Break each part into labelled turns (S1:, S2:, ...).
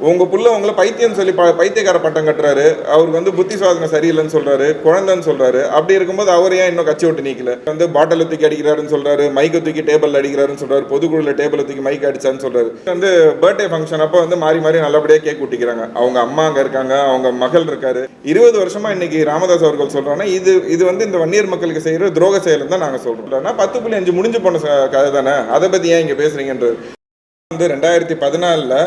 S1: உங்க புள்ள உங்களை பைத்தியம் சொல்லி பைத்தியக்கார பட்டம் கட்டுறாரு. அவருக்கு வந்து புத்தி சாதனை சரியில்லைன்னு சொல்றாரு, குழந்தைன்னு சொல்றாரு. அப்படி இருக்கும்போது அவர் ஏன் இன்னும் கட்சி விட்டு நீக்கல? வந்து பாட்டில் தூக்கி அடிக்கிறாருன்னு சொல்றாரு, மைக்கை தூக்கி டேபிள் அடிக்கிறாருன்னு சொல்றாரு, பொதுக்குழுல டேபிள் தூக்கி மைக் அடிச்சான்னு சொல்றாரு. வந்து பர்த்டே ஃபங்க்ஷன் அப்போ வந்து மாறி மாறி நல்லபடியாக கேக் ஊட்டிக்கிறாங்க. அவங்க அம்மா அங்கே இருக்காங்க, அவங்க மகள் இருக்காரு. 20 வருஷமா இன்னைக்கு ராமதாஸ் அவர்கள் சொல்றாங்கன்னா இது வந்து இந்த வன்னியர் மக்களுக்கு செய்யற துரோக செயல் தான் நாங்கள் சொல்றோம். 10.5 முடிஞ்சு போன கதை தானே, அதை பத்தி ஏன் இங்க பேசுறீங்கன்றது வந்து 2014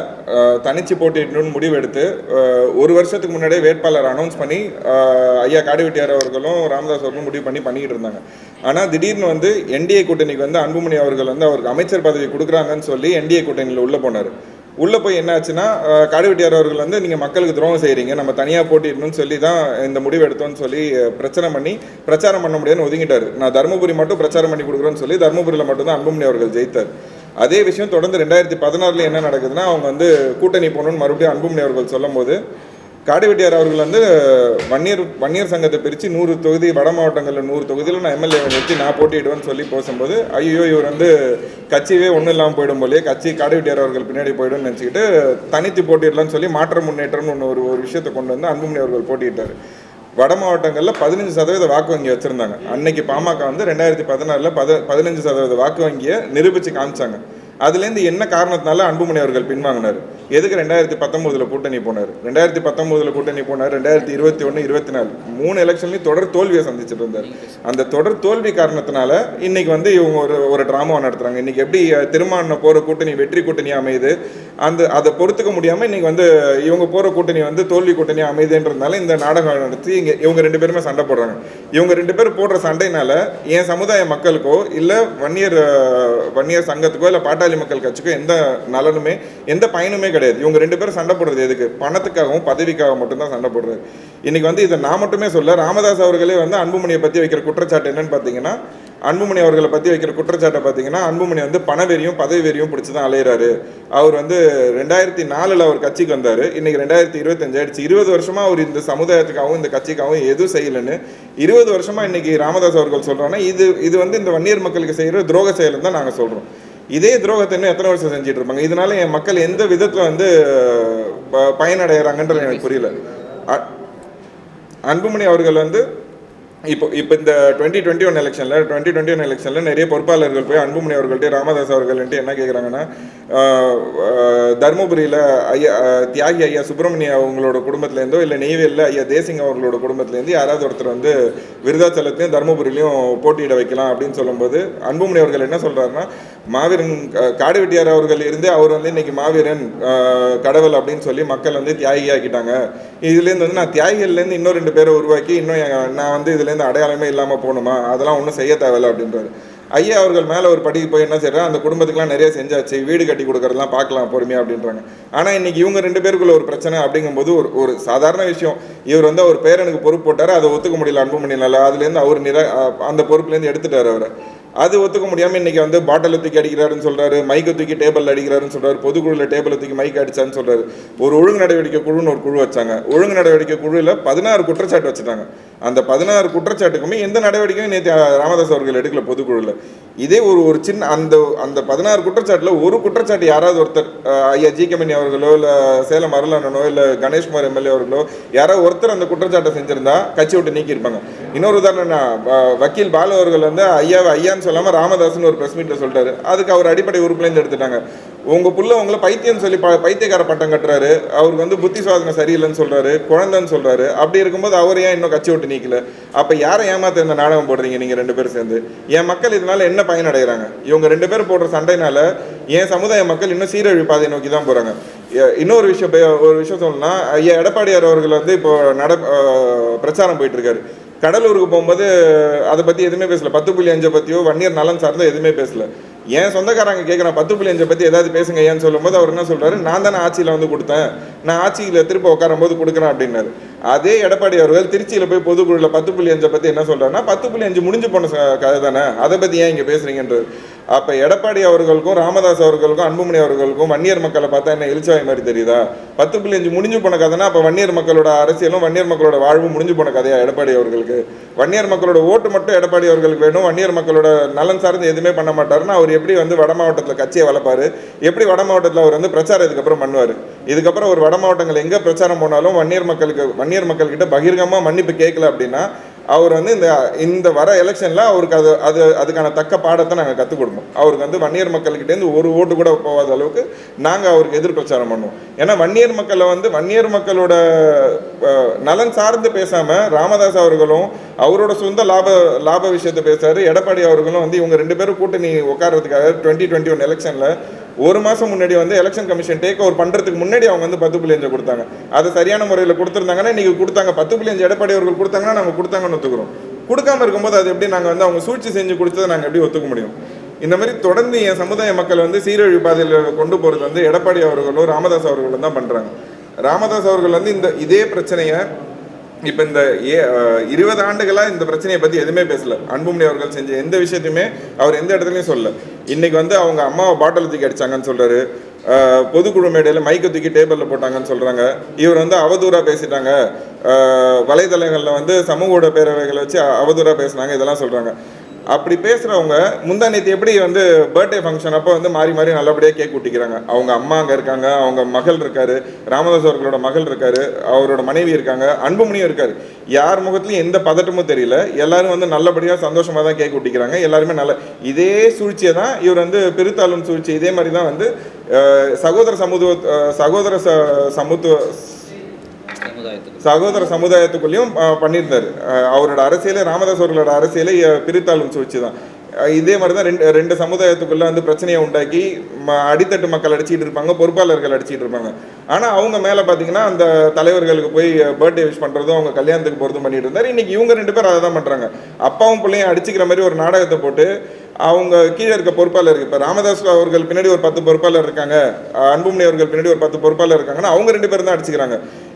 S1: தனிச்சு போட்டியிடணும்னு முடிவு எடுத்து ஒரு வருஷத்துக்கு முன்னாடியே வேட்பாளர் அனௌன்ஸ் பண்ணி ஐயா காடுவெட்டியார் அவர்களும் ராமதாஸ் அவர்களும் முடிவு பண்ணிக்கிட்டு இருந்தாங்க. ஆனால் திடீர்னு வந்து என்டிஏ கூட்டணிக்கு வந்து அன்புமணி அவர்கள் வந்து அவருக்கு அமைச்சர் பதவி கொடுக்குறாங்கன்னு சொல்லி என்டிஏ கூட்டணியில் உள்ளே போனார். உள்ளே போய் என்ன ஆச்சுன்னா, காடுவெட்டியார் அவர்கள் வந்து நீங்கள் மக்களுக்கு துரோகம் செய்கிறீங்க, நம்ம தனியாக போட்டிடணும்னு சொல்லி தான் இந்த முடிவு எடுத்தோன்னு சொல்லி பிரச்சாரம் பண்ண முடியாதுன்னு ஒதுங்கிட்டார். நான் தருமபுரி மட்டும் பிரச்சாரம் பண்ணி கொடுக்குறேன்னு சொல்லி தருமபுரியில் மட்டும்தான் அன்புமணி அவர்கள் ஜெயித்தார். அதே விஷயம் தொடர்ந்து 2016 என்ன நடக்குதுன்னா, அவங்க வந்து கூட்டணி போகணுன்னு மறுபடியும் அன்புமணி அவர்கள் சொல்லும் போது காடுவெட்டியார் அவர்கள் வந்து வன்னியர் சங்கத்தை பிரித்து 100 தொகுதி வட மாவட்டங்களில் 100 தொகுதியில் நான் எம்எல்ஏ நிறுத்தி நான் போட்டியிடுவேன்னு சொல்லி பேசும்போது, ஐயோ இவர் வந்து கட்சியே ஒன்றும் இல்லாமல் போயிடும் போலே, கட்சி காடுவெட்டியார் அவர்கள் பின்னாடி போய்டும்னு நினச்சிக்கிட்டு தனித்து போட்டியிடலாம்னு சொல்லி மாற்ற முன்னேற்றம்னு ஒரு விஷயத்தை கொண்டு வந்து அன்புமணி அவர்கள் போட்டியிட்டார். வட மாவட்டங்களில் 15% வாக்கு வங்கி வச்சுருந்தாங்க. அன்னைக்கு பாமக வந்து 2016 15% வாக்கு வங்கியை நிரூபித்து காமிச்சாங்க. அதுலேருந்து என்ன காரணத்தினால அன்புமணி அவர்கள் பின்வாங்கினார்? எதுக்கு 2019 கூட்டணி போனார்? 2019 கூட்டணி போனார், 2021, 24 3 எலெக்ஷன்லையும் தொடர் தோல்வியை சந்திச்சுட்டு இருந்தார். அந்த தொடர் தோல்வி காரணத்தினால இன்னைக்கு வந்து இவங்க ஒரு ட்ராமாவை நடத்துகிறாங்க. இன்னைக்கு எப்படி திருமாவளவன் போகிற கூட்டணி வெற்றி கூட்டணியாக அமையுது, அதை பொறுத்துக்க முடியாமல் இன்னைக்கு வந்து இவங்க போகிற கூட்டணி வந்து தோல்வி கூட்டணியாக அமையுதுன்றதுனால இந்த நாடகம் நடத்தி இவங்க 2 பேருமே சண்டை போடுறாங்க. இவங்க 2 பேர் போடுற சண்டைனால என் சமுதாய மக்களுக்கோ இல்லை வன்னியர் சங்கத்துக்கோ இல்லை பாட்டாளி மக்கள் கட்சிக்கோ எந்த நலனுமே எந்த பயனுமே கிடையாது. இவங்க 2 பேரும் சண்டை போடுறது எதுக்கு? பணத்துக்காகவும் பதவிக்காக மட்டும்தான் சண்டை போடுறது. இன்னைக்கு வந்து இதை நான் மட்டுமே சொல்ல, ராமதாஸ் அவர்களே வந்து அன்புமணியை பற்றி வைக்கிற குற்றச்சாட்டு என்னன்னு பார்த்தீங்கன்னா, அன்புமணி அவர்களை பற்றி வைக்கிற குற்றச்சாட்டை பார்த்தீங்கன்னா, அன்புமணி வந்து பணவெறியும் பதவி வெறியும் பிடிச்சி தான் அலையிறாரு. அவர் வந்து 2004 அவர் கட்சிக்கு வந்தார், இன்னைக்கு 2025 ஆயிடுச்சு. 20 வருஷமா அவர் இந்த சமுதாயத்துக்காகவும் இந்த கட்சிக்காகவும் எதுவும் செய்யலைன்னு 20 வருஷமா இன்னைக்கு ராமதாஸ் அவர்கள் சொல்றாங்கன்னா, இது வந்து இந்த வன்னியர் மக்களுக்கு செய்கிற துரோக செயல் தான் நாங்கள் சொல்கிறோம். இதே துரோகத்தை இன்னும் எத்தனை வருஷம் செஞ்சுட்டு இருப்பாங்க? இதனால என் மக்கள் எந்த விதத்தில் வந்து பயனடைகிறாங்கன்றது எனக்கு புரியல. அன்புமணி அவர்கள் வந்து இப்போ இந்த 2021 எலெக்ஷனில் நிறைய பொறுப்பாளர்கள் போய் அன்புமணி அவர்கள்ட்ட ராமதாஸ் அவர்கள்ட்ட என்ன கேட்குறாங்கன்னா, தருமபுரியில் தியாகி ஐயா சுப்பிரமணிய அவங்களோட குடும்பத்துலேருந்தோ இல்லை நெய்வேலியில் ஐயா தேசிங் அவர்களோட குடும்பத்துலேருந்து யாராவது ஒருத்தர் வந்து விருதாச்சலத்தையும் தருமபுரியிலையும் போட்டியிட வைக்கலாம் அப்படின்னு சொல்லும்போது அன்புமணி அவர்கள் என்ன சொல்கிறாருன்னா, மாவீரன் காடுவெட்டியார் அவர்கள் இருந்து அவர் வந்து இன்னைக்கு மாவீரன் கடவுள் அப்படின்னு சொல்லி மக்கள் வந்து தியாகி ஆக்கிட்டாங்க. இதுலேருந்து வந்து நான் தியாகிகள்லேருந்து இன்னும் 2 பேரை உருவாக்கி இன்னும் நான் வந்து இதுலேருந்து அடையாளமே இல்லாமல் போகணுமா, அதெல்லாம் ஒன்றும் செய்ய தேவையில்லை அப்படின்றாரு. ஐயா அவர்கள் மேலே ஒரு படிக்கு போய் என்ன செய்யறா, அந்த குடும்பத்துக்குலாம் நிறைய செஞ்சாச்சு, வீடு கட்டி கொடுக்கறதுலாம் பார்க்கலாம் பொறுமையாக அப்படின்றாங்க. ஆனால் இன்னைக்கு இவங்க 2 பேருக்குள்ள ஒரு பிரச்சனை அப்படிங்கும்போது ஒரு சாதாரண விஷயம், இவர் வந்து அவர் பேரனுக்கு பொறுப்பு போட்டார், அதை ஒத்துக்க முடியல அன்புமணினால, அதுலேருந்து அவர் அந்த பொறுப்புலேருந்து எடுத்துட்டார் அவரை. அது ஒத்துக்க முடியாமல் இன்னைக்கு வந்து பாட்டில் தூக்கி அடிக்கிறாருன்னு சொல்றாரு, மைக்கை தூக்கி டேபிள் அடிக்கிறாருன்னு சொல்றாரு, பொதுக்குழுவில் டேபிளை தூக்கி மைக் அடிச்சான்னு சொல்றாரு. ஒரு ஒழுங்கு நடவடிக்கை குழுன்னு ஒரு குழு வச்சாங்க. ஒழுங்கு நடவடிக்கை குழுவில் 16 குற்றச்சாட்டு வச்சுட்டாங்க. அந்த 16 குற்றச்சாட்டுக்குமே எந்த நடவடிக்கையும் நேற்று ராமதாஸ் அவர்கள் எடுக்கல பொதுக்குழுவில். இதே ஒரு சின்ன அந்த 16 குற்றச்சாட்டில் ஒரு குற்றச்சாட்டு யாராவது ஒருத்தர் ஐயா ஜி கமணி அவர்களோ இல்லை சேலம் அருளானனோ இல்லை கணேஷ்குமார் எம்எல்ஏ அவர்களோ யாராவது ஒருத்தர் அந்த குற்றச்சாட்டை செஞ்சிருந்தா கட்சி விட்டு நீக்கியிருப்பாங்க. இன்னொரு உதாரணம், வக்கீல் பாலு அவர்கள் வந்து ஐயான்னு சொல்லாமல் ராமதாஸ்னு ஒரு ப்ரெஸ் மீட்டில் சொல்லிட்டாரு. அதுக்கு அவர் அடிப்படை உறுப்புலேருந்து எடுத்துட்டாங்க. உங்கள் புள்ள உங்களை பைத்தியம் சொல்லி பைத்தியக்கார பட்டம் கட்டுறாரு, அவருக்கு வந்து புத்தி சாதனை சரியில்லைன்னு சொல்றாரு, குழந்தைன்னு சொல்றாரு. அப்படி இருக்கும்போது அவர் ஏன் இன்னும் கட்சி விட்டு நீக்கல? அப்போ யாரை ஏமாத்த இந்த நாடகம் போடுறீங்க நீங்கள் 2 பேரும் சேர்ந்து? என் மக்கள் இதனால என்ன பயனடைகிறாங்க? இவங்க 2 பேரும் போடுற சண்டைனால என் சமுதாய மக்கள் இன்னும் சீரழிவு பாதையை நோக்கி தான் போகிறாங்க. இன்னொரு விஷயம் சொல்லணும்னா, ஐயா எடப்பாடியார் அவர்கள் வந்து இப்போ பிரச்சாரம் போயிட்டு இருக்காரு. கடலூருக்கு போகும்போது அதை பற்றி எதுவுமே பேசல. 10.5 பற்றியோ வன்னியர் நலன் சார்ந்தோ எதுவுமே பேசல. ஏன் சொந்தக்காரங்க கேட்குறான் 10.5 பற்றி ஏதாவது பேசுங்க ஏன்னு சொல்லும்போது அவர் என்ன சொல்கிறாரு, நான் தானே ஆட்சியில் வந்து கொடுத்தேன், நான் ஆட்சியில் திரும்ப உட்காரும் போது கொடுக்குறேன் அப்படின்னாரு. அதே எடப்பாடி அவர்கள் திருச்சியில் போய் பொதுக்குழுவில் 10.5 பற்றி என்ன சொல்கிறாருன்னா, 10.5 முடிஞ்சு போன கதை தானே, அதை பற்றி ஏன் இங்கே பேசுகிறீங்கன்றது. அப்போ எடப்பாடி அவர்களுக்கும் ராமதாஸ் அவர்களுக்கும் அன்புமணி அவர்களுக்கும் வன்னியர் மக்களை பார்த்தா என்ன எழுச்சாய் மாதிரி தெரியுதா? 10.5 முடிஞ்சு போன கதைனா அப்போ வன்னியர் மக்களோட அரசியலும் வன்னியர் மக்களோட வாழ்வும் முடிஞ்சு போன கதையா எடப்பாடி அவர்களுக்கு? வன்னியர் மக்களோட ஓட்டு மட்டும் எடப்பாடி அவர்களுக்கு வேணும், வன்னியர் மக்களோட நலன் சார்ந்து எதுவுமே பண்ண மாட்டாருன்னா அவர் எப்படி வந்து வட மாவட்டத்தில் கட்சியை வளர்ப்பாரு? எப்படி வட மாவட்டத்தில் அவர் வந்து பிரச்சாரம் இதுக்கப்புறம் பண்ணுவார்? இதுக்கப்புறம் ஒரு வட மாவட்டங்கள் எங்கே பிரச்சாரம் போனாலும் வன்னியர் மக்கள்கிட்ட பகிர்கமாக மன்னிப்பு கேட்கல அப்படின்னா அவர் வந்து இந்த வர எலெக்ஷனில் அவருக்கு அதுக்கான தக்க பாடத்தை நாங்கள் கற்றுக் கொடுப்போம். அவருக்கு வந்து வன்னியர் மக்கள்கிட்டேருந்து ஒரு ஓட்டு கூட போகாத அளவுக்கு நாங்கள் அவருக்கு எதிர் பிரச்சாரம் பண்ணுவோம். ஏன்னா வன்னியர் மக்களோட நலன் சார்ந்து பேசாமல் ராமதாஸ் அவர்களும் அவரோட சொந்த லாப விஷயத்தை பேசுறாரு. எடப்பாடி அவர்களும் வந்து இவங்க 2 பேரும் கூட்டணி உட்கார்றதுக்காக 2021 எலெக்ஷனில் ஒரு மாதம் முன்னாடி வந்து எலெக்ஷன் கமிஷன் டேக் ஓவர் பண்ணுறதுக்கு முன்னாடி அவங்க வந்து 10.5 கொடுத்தாங்க. அதை சரியான முறையில் கொடுத்துருந்தாங்கன்னா இன்றைக்கி கொடுத்தாங்க. 10.5 எடப்பாடி அவர்கள் கொடுத்தாங்கன்னா நாங்கள் கொடுத்தாங்கன்னு ஒத்துக்கிறோம். கொடுக்காம இருக்கும்போது அது எப்படி நாங்கள் வந்து அவங்க சூழ்ச்சி செஞ்சு கொடுத்ததை நாங்கள் எப்படி ஒத்துக்க முடியும்? இந்த மாதிரி தொடர்ந்து என் சமுதாய மக்கள் வந்து சீரழிவு பாதையில் கொண்டு போகிறது வந்து எடப்பாடி அவர்களும் ராமதாஸ் அவர்களும் தான் பண்ணுறாங்க. ராமதாஸ் அவர்கள் வந்து இதே பிரச்சனையை இப்போ இந்த 20 ஆண்டுகளாக இந்த பிரச்சனையை பற்றி எதுவுமே பேசல. அன்புமணி அவர்கள் செஞ்ச எந்த விஷயத்தையுமே அவர் எந்த இடத்துலையும் சொல்லல. இன்றைக்கி வந்து அவங்க அம்மாவை பாட்டில் தூக்கி அடித்தாங்கன்னு சொல்கிறாரு. பொதுக்குழு மேடையில் மைக்கை தூக்கி டேபிளில் போட்டாங்கன்னு சொல்கிறாங்க. இவர் வந்து அவதூறாக பேசிட்டாங்க, வலைதளங்களில் வந்து சமூக ஊடக பேரவைகளை வச்சு அவதூறாக பேசுனாங்க, இதெல்லாம் சொல்கிறாங்க. அப்படி பேசுகிறவங்க முந்தா நேற்று எப்படி வந்து பர்த்டே ஃபங்க்ஷன் அப்போ வந்து மாறி மாறி நல்லபடியாக கேக் ஊட்டிக்கிறாங்க. அவங்க அம்மா அங்கே இருக்காங்க, அவங்க மகள் இருக்காரு, ராமதாஸ் அவர்களோட மகள் இருக்காரு, அவரோட மனைவி இருக்காங்க, அன்புமணியும் இருக்காரு. யார் முகத்துலையும் எந்த பதட்டமும் தெரியல. எல்லாரும் வந்து நல்லபடியாக சந்தோஷமாக தான் கேக் ஊட்டிக்கிறாங்க. எல்லாருமே இதே சூழ்ச்சியை தான் இவர் வந்து பிரித்தாளும் சூழ்ச்சி. இதே மாதிரி தான் வந்து சகோதர சமுதாயத்துக்குள்ளேயும் பண்ணியிருந்தார். அவரோட அரசியலே ராமதாஸ் அவர்களோட அரசியலை பிரித்தாளும் சூழ்ச்சி தான். இதே மாதிரி தான் ரெண்டு சமுதாயத்துக்குள்ளே வந்து பிரச்சனையை உண்டாக்கி அடித்தட்டு மக்கள் அடிச்சிட்டு இருப்பாங்க, பொறுப்பாளர்கள் அடிச்சிட்டு இருப்பாங்க. ஆனால் அவங்க மேலே பார்த்தீங்கன்னா அந்த தலைவர்களுக்கு போய் பர்த்டே விஷ் பண்ணுறதும் அவங்க கல்யாணத்துக்கு போகிறதும் பண்ணிட்டு இருந்தார். இன்றைக்கி இவங்க 2 பேரும் அதை தான் பண்ணுறாங்க. அப்பாவும் பிள்ளையும் அடிச்சுக்கிற மாதிரி ஒரு நாடகத்தை போட்டு அவங்க கீழே இருக்க பொறுப்பாளர் இப்போ ராமதாஸ் அவர்கள் பின்னாடி ஒரு 10 பொறுப்பாளர் இருக்காங்க, அன்புமணி அவர்கள் பின்னாடி ஒரு 10 பொறுப்பாளர் இருக்காங்கன்னா அவங்க 2 பேரும் தான் அடிச்சுக்கிறாங்க.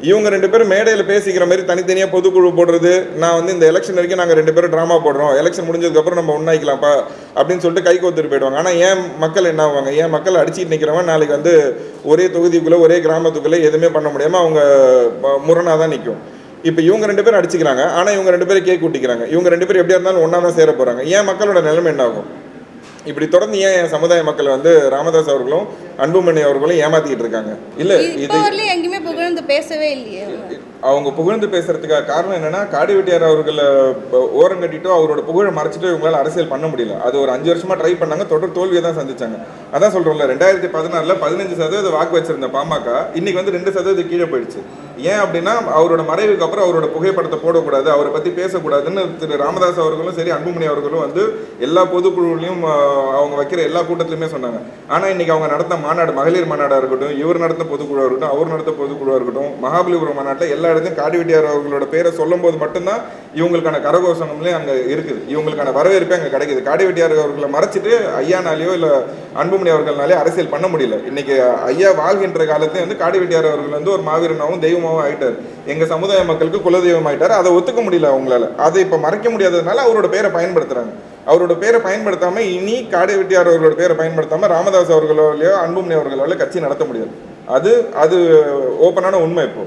S1: இவங்க 2 பேரும் மேடையில் பேசிக்கிற மாதிரி தனித்தனியாக பொதுக்குழு போடுறது, நான் வந்து இந்த எலெக்ஷன் வரைக்கும் நாங்கள் 2 பேரும் ட்ராமா போடுறோம், எலெக்ஷன் முடிஞ்சதுக்கப்புறம் நம்ம ஒன்றாய்க்கலாம்ப்பா அப்படின்னு சொல்லிட்டு கை கோத்துட்டு போயிடுவாங்க. ஆனால் ஏன் மக்கள் என்ன ஆவாங்க? ஏன் மக்கள் அடிச்சுட்டு நிற்கிறவங்க நாளைக்கு வந்து ஒரே தொகுதிக்குள்ளே ஒரே கிராமத்துக்குள்ளே எதுவுமே பண்ண முடியாமல் அவங்க முரணாக தான் நிற்கும். இப்போ இவங்க 2 பேரும் அடிச்சுக்கிறாங்க, ஆனால் இவங்க 2 பேரும் கேக் கூட்டிக்கிறாங்க. இவங்க 2 பேரும் எப்படியா இருந்தாலும் ஒன்றா தான் சேர போகிறாங்க. ஏன் மக்களோட நிலைமை என்ன ஆகும்? இப்படி தொடர்ந்து ஏன் என் சமுதாய மக்கள் வந்து ராமதாஸ் அவர்களும் அன்புமணி அவர்களும் ஏமாத்திக்கிட்டு இருக்காங்க? இல்லை, இது எங்கேயுமே புகழ்ந்து பேசவே இல்லையே. அவங்க புகழ்ந்து பேசுறதுக்காக காரணம் என்னன்னா, காடி வெட்டியார் அவர்களை ஓரம் கட்டிட்டோ அவரோட புகழை மறைச்சிட்டோ இவங்களால அரசியல் பண்ண முடியல. அது ஒரு 5 வருஷமா ட்ரை பண்ணாங்க, தொடர் தோல்வியை தான் சந்திச்சாங்க. அதான் சொல்றோம்ல, 2016 15% வாக்கு வச்சிருந்த பாமக இன்னைக்கு வந்து 2% கீழே போயிடுச்சு. ஏன் அப்படின்னா அவரோட மறைவுக்கு அப்புறம் அவரோட புகைப்படத்தை போடக்கூடாது, அவரை பற்றி பேசக்கூடாதுன்னு திரு ராமதாஸ் அவர்களும் சரி அன்புமணி அவர்களும் வந்து எல்லா பொதுக்குழுலையும் அவங்க வைக்கிற எல்லா கூட்டத்திலுமே சொன்னாங்க. ஆனால் இன்னைக்கு அவங்க நடத்த மாநாடு, மகளிர் மாநாடாக இருக்கட்டும், இவர் நடத்த பொதுக்குழுவாக இருக்கட்டும், அவர் நடத்த பொதுக்குழுவாக இருக்கட்டும், மகாபலிபுரம் மாநாட்டில் எல்லா இடத்தையும் காடி வெட்டியார் அவர்களோட பேரை சொல்லும் போது மட்டும்தான் இவங்களுக்கான கரகோஷங்களே அங்கே இருக்குது, இவங்களுக்கான வரவேற்பே அங்கே கிடைக்குது. காடி வெட்டியார் அவர்களை மறைச்சிட்டு ஐயானாலேயோ இல்லை அன்புமணி அவர்களாலே அரசியல் பண்ண முடியல. இன்னைக்கு ஐயா வாழ்கின்ற காலத்தையும் வந்து காடி வெட்டியார் அவர்கள் வந்து ஒரு மாவீரனாகவும் தெய்வமாகவும் ஆயிட்டார். எங்கள் சமுதாய மக்களுக்கு குலதெய்வம் ஆயிட்டார். அதை ஒத்துக்க முடியல அவங்களால. அதை இப்போ மறைக்க முடியாததுனால அவரோட பேரை பயன்படுத்துகிறாங்க. அவரோட பேரை பயன்படுத்தாமல் இனி காடி வெட்டியார் அவர்களோட பேரை பயன்படுத்தாமல் ராமதாஸ் அவர்களோலையோ அன்புமணி அவர்களால கட்சி நடத்த முடியாது. அது ஓப்பனான உண்மை இப்போ.